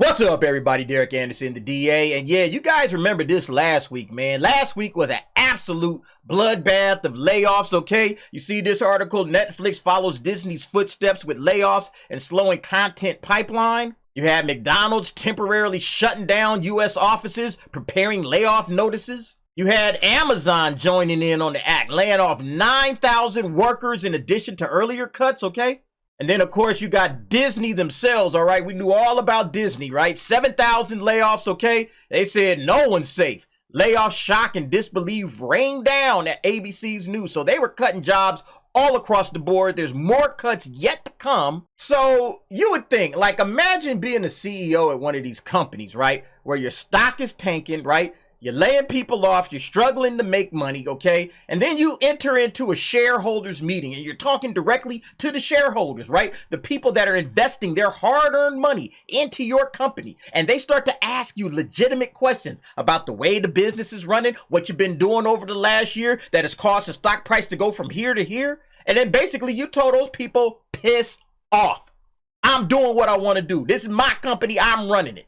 What's up, everybody? Derek Anderson, the DA. And yeah, you guys remember this last week, man. Last week was an absolute bloodbath of layoffs, okay? You see this article, Netflix follows Disney's footsteps with layoffs and slowing content pipeline. You had McDonald's temporarily shutting down U.S. offices, preparing layoff notices. You had Amazon joining in on the act, laying off 9,000 workers in addition to earlier cuts, okay? And then, of course, you got Disney themselves, all right? We knew all about Disney, right? 7,000 layoffs, okay? They said no one's safe. Layoff shock and disbelief rained down at ABC's news. So they were cutting jobs all across the board. There's more cuts yet to come. So you would think, like, imagine being a CEO at one of these companies, right? Where your stock is tanking, right? You're laying people off, you're struggling to make money, okay? And then you enter into a shareholders meeting and you're talking directly to the shareholders, right? The people that are investing their hard-earned money into your company. And they start to ask you legitimate questions about the way the business is running, what you've been doing over the last year that has caused the stock price to go from here to here. And then basically you told those people, piss off. I'm doing what I want to do. This is my company, I'm running it.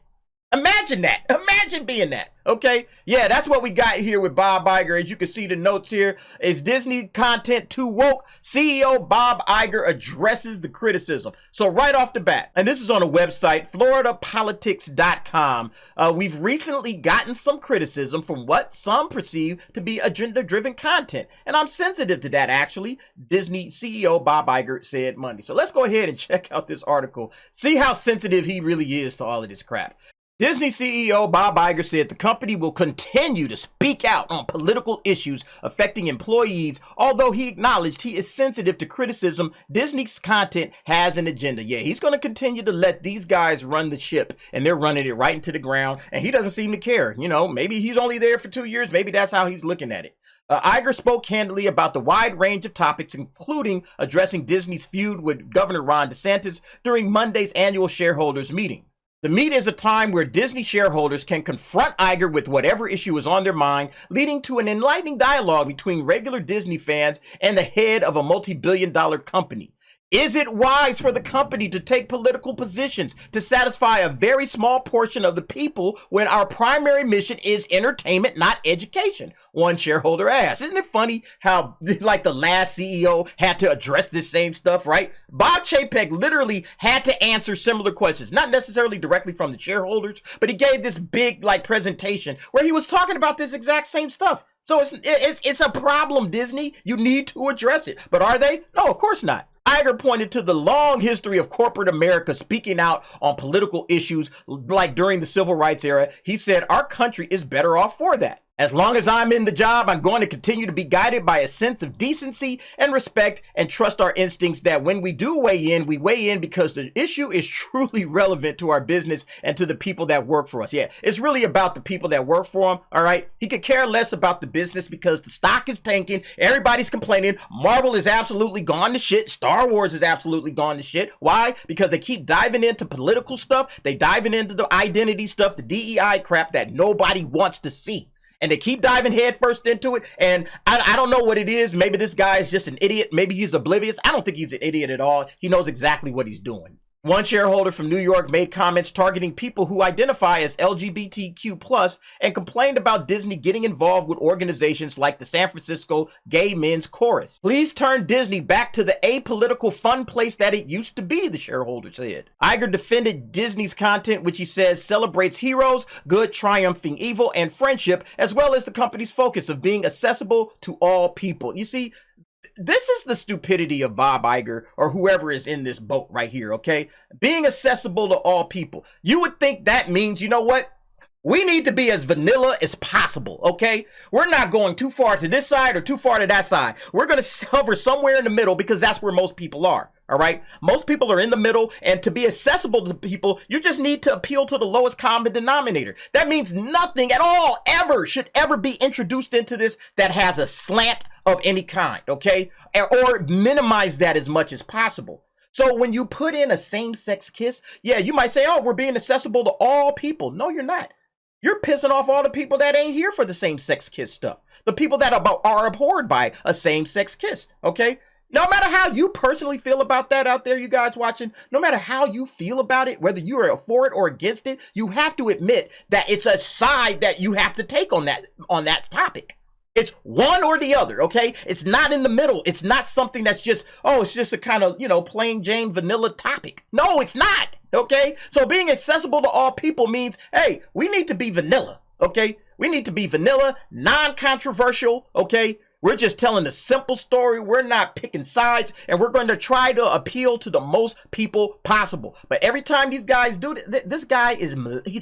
Imagine that. Imagine being that. Okay. Yeah, that's what we got here with Bob Iger. As you can see the notes here, is Disney content too woke? CEO Bob Iger addresses the criticism. So right off the bat, and this is on a website, floridapolitics.com. We've recently gotten some criticism from what some perceive to be agenda-driven content. And I'm sensitive to that, actually. Disney CEO Bob Iger said Monday. So let's go ahead and check out this article. See how sensitive he really is to all of this crap. Disney CEO Bob Iger said the company will continue to speak out on political issues affecting employees, although he acknowledged he is sensitive to criticism. Disney's content has an agenda. Yeah, he's going to continue to let these guys run the ship, and they're running it right into the ground, and he doesn't seem to care. You know, maybe he's only there for 2 years. Maybe that's how he's looking at it. Iger spoke candidly about the wide range of topics, including addressing Disney's feud with Governor Ron DeSantis during Monday's annual shareholders meeting. The meet is a time where Disney shareholders can confront Iger with whatever issue is on their mind, leading to an enlightening dialogue between regular Disney fans and the head of a multi-billion-dollar company. Is it wise for the company to take political positions to satisfy a very small portion of the people when our primary mission is entertainment, not education? One shareholder asked. Isn't it funny how, like, the last CEO had to address this same stuff, right? Bob Chapek literally had to answer similar questions, not necessarily directly from the shareholders, but he gave this big, like, presentation where he was talking about this exact same stuff. So it's a problem, Disney. You need to address it. But are they? No, of course not. Iger pointed to the long history of corporate America speaking out on political issues, like during the civil rights era. He said, our country is better off for that. As long as I'm in the job, I'm going to continue to be guided by a sense of decency and respect and trust our instincts that when we do weigh in, we weigh in because the issue is truly relevant to our business and to the people that work for us. Yeah, it's really about the people that work for him, all right? He could care less about the business because the stock is tanking. Everybody's complaining. Marvel is absolutely gone to shit. Star Wars is absolutely gone to shit. Why? Because they keep diving into political stuff. They diving into the identity stuff, the DEI crap that nobody wants to see. And they keep diving headfirst into it. And I don't know what it is. Maybe this guy is just an idiot. Maybe he's oblivious. I don't think he's an idiot at all. He knows exactly what he's doing. One shareholder from New York made comments targeting people who identify as LGBTQ+ and complained about Disney getting involved with organizations like the San Francisco Gay Men's Chorus. Please turn Disney back to the apolitical fun place that it used to be, the shareholder said. Iger defended Disney's content, which he says celebrates heroes, good triumphing evil, and friendship, as well as the company's focus of being accessible to all people. You see, this is the stupidity of Bob Iger or whoever is in this boat right here, okay? Being accessible to all people. You would think that means, you know what? We need to be as vanilla as possible, okay? We're not going too far to this side or too far to that side. We're going to hover somewhere in the middle because that's where most people are, all right? Most people are in the middle, and to be accessible to people, you just need to appeal to the lowest common denominator. That means nothing at all should ever be introduced into this that has a slant of any kind, okay? Or minimize that as much as possible. So when you put in a same-sex kiss, yeah, you might say, oh, we're being accessible to all people. No, you're not. You're pissing off all the people that ain't here for the same-sex kiss stuff. The people that are abhorred by a same-sex kiss, okay? No matter how you personally feel about that out there, you guys watching, no matter how you feel about it, whether you are for it or against it, you have to admit that it's a side that you have to take on that topic. It's one or the other, okay? It's not in the middle. It's not something that's just, oh, it's just a kind of, plain Jane vanilla topic. No, it's not, okay? So being accessible to all people means, hey, we need to be vanilla, okay? We need to be vanilla, non-controversial, okay? We're just telling a simple story. We're not picking sides, and we're going to try to appeal to the most people possible. But every time these guys do this guy he's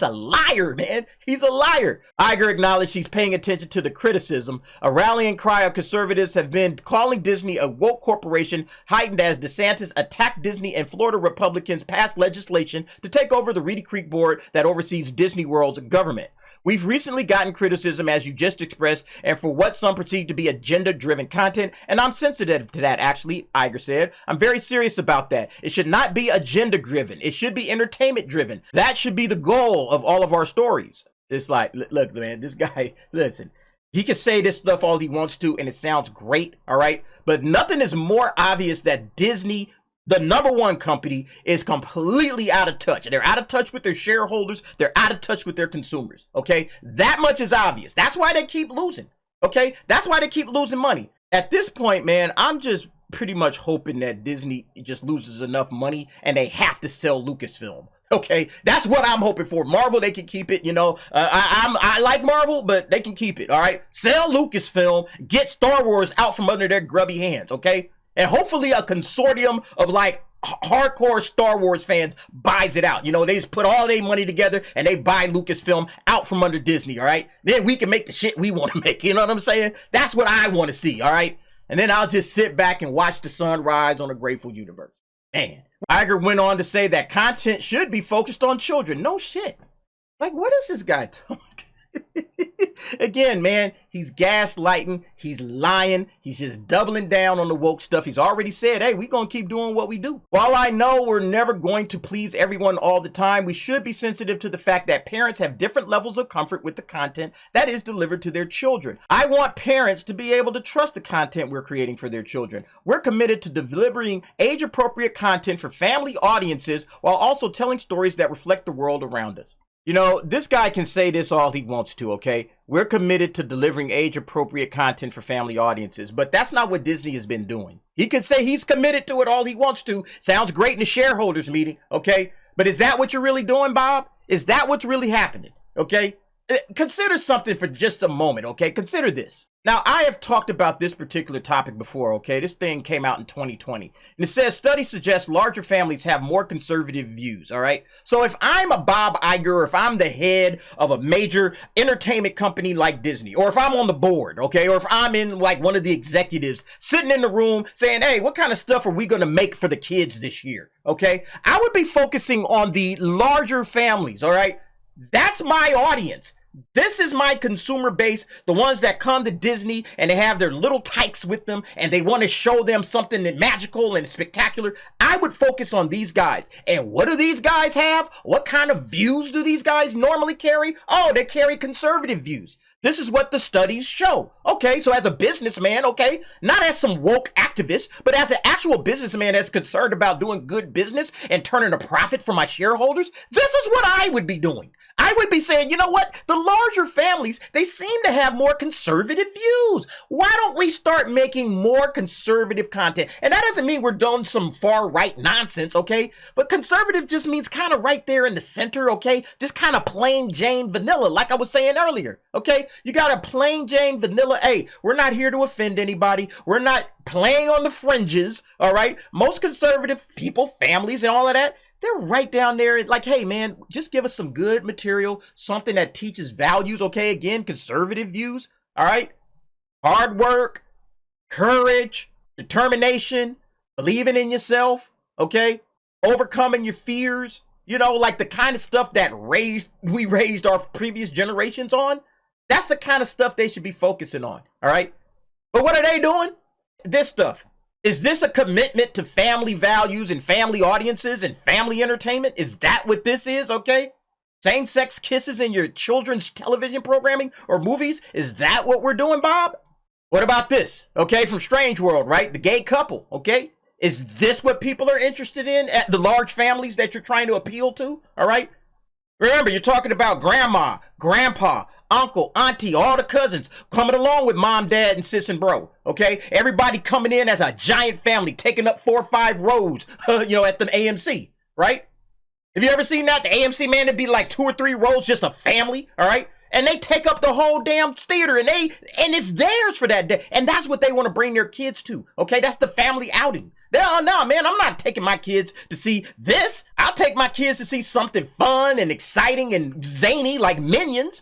a liar, man. He's a liar. Iger acknowledged he's paying attention to the criticism. A rallying cry of conservatives have been calling Disney a woke corporation, heightened as DeSantis attacked Disney and Florida Republicans passed legislation to take over the Reedy Creek board that oversees Disney World's government. We've recently gotten criticism, as you just expressed, and for what some perceive to be agenda-driven content, and I'm sensitive to that, actually, Iger said. I'm very serious about that. It should not be agenda-driven. It should be entertainment-driven. That should be the goal of all of our stories. It's like, look, man, this guy, listen, he can say this stuff all he wants to, and it sounds great, all right? But nothing is more obvious that Disney, the number one company, is completely out of touch. They're out of touch with their shareholders. They're out of touch with their consumers. Okay. That much is obvious. That's why they keep losing. Okay. That's why they keep losing money. At this point, man, I'm just pretty much hoping that Disney just loses enough money and they have to sell Lucasfilm. Okay, that's what I'm hoping for. Marvel, they can keep it, I like Marvel, but they can keep it, all right? Sell Lucasfilm, get Star Wars out from under their grubby hands, okay? And hopefully a consortium of like hardcore Star Wars fans buys it out. They just put all their money together and they buy Lucasfilm out from under Disney, all right? Then we can make the shit we want to make, you know what I'm saying? That's what I want to see, all right? And then I'll just sit back and watch the sun rise on a grateful universe. Man. Iger went on to say that content should be focused on children. No shit. Like, what is this guy talking? Again, man, he's gaslighting, he's lying, he's just doubling down on the woke stuff. He's already said, hey, we're going to keep doing what we do. While I know we're never going to please everyone all the time, we should be sensitive to the fact that parents have different levels of comfort with the content that is delivered to their children. I want parents to be able to trust the content we're creating for their children. We're committed to delivering age-appropriate content for family audiences while also telling stories that reflect the world around us. This guy can say this all he wants to, okay? We're committed to delivering age-appropriate content for family audiences, but that's not what Disney has been doing. He could say he's committed to it all he wants to. Sounds great in the shareholders meeting, okay? But is that what you're really doing, Bob? Is that what's really happening, okay? Consider something for just a moment, okay? Consider this. Now, I have talked about this particular topic before, okay? This thing came out in 2020. And it says, studies suggest larger families have more conservative views, all right? So if I'm a Bob Iger, or if I'm the head of a major entertainment company like Disney, or if I'm on the board, okay? Or if I'm in like one of the executives sitting in the room saying, hey, what kind of stuff are we going to make for the kids this year, okay? I would be focusing on the larger families, all right? That's my audience. This is my consumer base, the ones that come to Disney and they have their little tykes with them and they want to show them something that magical and spectacular. I would focus on these guys. And what do these guys have? What kind of views do these guys normally carry? Oh, they carry conservative views. This is what the studies show. Okay, so as a businessman, okay, not as some woke activist, but as an actual businessman that's concerned about doing good business and turning a profit for my shareholders, this is what I would be doing. I would be saying, you know what? The larger families, they seem to have more conservative views. Why don't we start making more conservative content? And that doesn't mean we're doing some far right nonsense, okay? But conservative just means kind of right there in the center, okay? Just kind of plain Jane vanilla, like I was saying earlier, okay? You got a plain Jane vanilla. Hey, we're not here to offend anybody. We're not playing on the fringes, all right? Most conservative people, families, and all of that, they're right down there like, hey, man, just give us some good material, something that teaches values, okay? Again, conservative views, all right? Hard work, courage, determination, believing in yourself, okay? Overcoming your fears, like the kind of stuff that we raised our previous generations on. That's the kind of stuff they should be focusing on, all right? But what are they doing? This stuff. Is this a commitment to family values and family audiences and family entertainment? Is that what this is, okay? Same-sex kisses in your children's television programming or movies? Is that what we're doing, Bob? What about this? Okay, from Strange World, right? The gay couple, okay? Is this what people are interested in at the large families that you're trying to appeal to? All right? Remember, you're talking about grandma, grandpa, uncle, auntie, all the cousins coming along with mom, dad, and sis and bro. Okay? Everybody coming in as a giant family, taking up 4 or 5 rows, at the AMC, right? Have you ever seen that? The AMC, man, it'd be like 2 or 3 rows, just a family, all right? And they take up the whole damn theater, and it's theirs for that day. And that's what they want to bring their kids to, okay? That's the family outing. No, man, I'm not taking my kids to see this. I'll take my kids to see something fun and exciting and zany like Minions.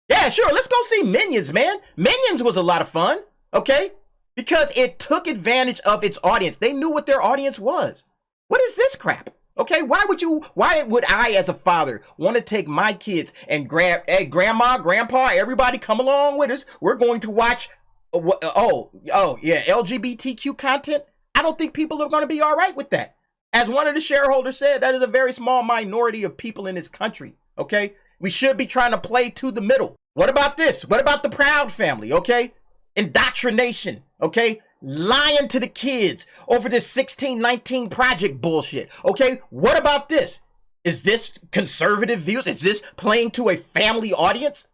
Yeah, sure, let's go see Minions, man. Minions was a lot of fun, okay? Because it took advantage of its audience. They knew what their audience was. What is this crap? Okay, why would I as a father want to take my kids and grandma, grandpa, everybody come along with us? We're going to watch, LGBTQ content. I don't think people are going to be all right with that. As one of the shareholders said, that is a very small minority of people in this country, okay? We should be trying to play to the middle. What about this? What about the Proud Family, okay? Indoctrination, okay? Lying to the kids over this 1619 project bullshit. Okay, what about this? Is this conservative views? Is this playing to a family audience?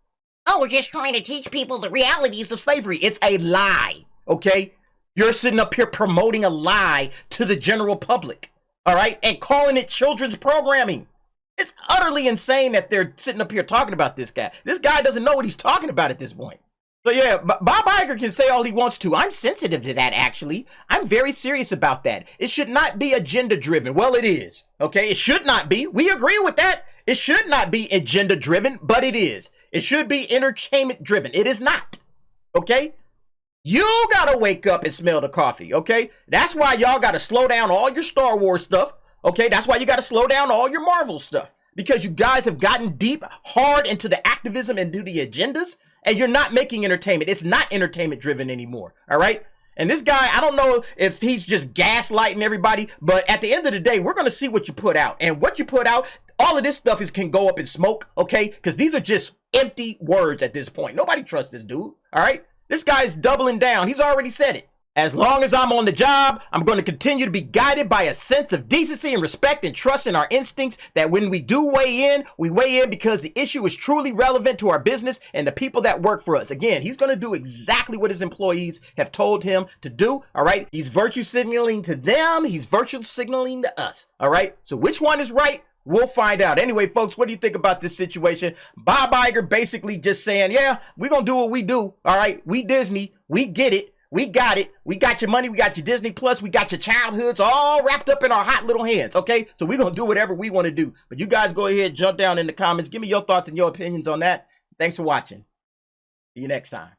Oh, we're just trying to teach people the realities of slavery. It's a lie, okay? You're sitting up here promoting a lie to the general public, all right? And calling it children's programming. It's utterly insane that they're sitting up here talking about this guy. This guy doesn't know what he's talking about at this point. So yeah, Bob Iger can say all he wants to. I'm sensitive to that, actually. I'm very serious about that. It should not be agenda driven. Well, it is. Okay, it should not be. We agree with that. It should not be agenda driven, but it is. It should be entertainment driven. It is not. Okay? You gotta wake up and smell the coffee, okay? That's why y'all gotta slow down all your Star Wars stuff, okay? That's why you gotta slow down all your Marvel stuff. Because you guys have gotten deep, hard into the activism and to the agendas. And you're not making entertainment. It's not entertainment driven anymore. All right. And this guy, I don't know if he's just gaslighting everybody, but at the end of the day, we're going to see what you put out. And what you put out, all of this stuff can go up in smoke. Okay. Because these are just empty words at this point. Nobody trusts this dude. All right. This guy's doubling down. He's already said it. As long as I'm on the job, I'm going to continue to be guided by a sense of decency and respect and trust in our instincts that when we do weigh in, we weigh in because the issue is truly relevant to our business and the people that work for us. Again, he's going to do exactly what his employees have told him to do. All right. He's virtue signaling to them. He's virtue signaling to us. All right. So which one is right? We'll find out. Anyway, folks, what do you think about this situation? Bob Iger basically just saying, yeah, we're going to do what we do. All right. We Disney. We get it. We got it. We got your money. We got your Disney Plus. We got your childhoods all wrapped up in our hot little hands. Okay. So we're going to do whatever we want to do. But you guys go ahead, jump down in the comments. Give me your thoughts and your opinions on that. Thanks for watching. See you next time.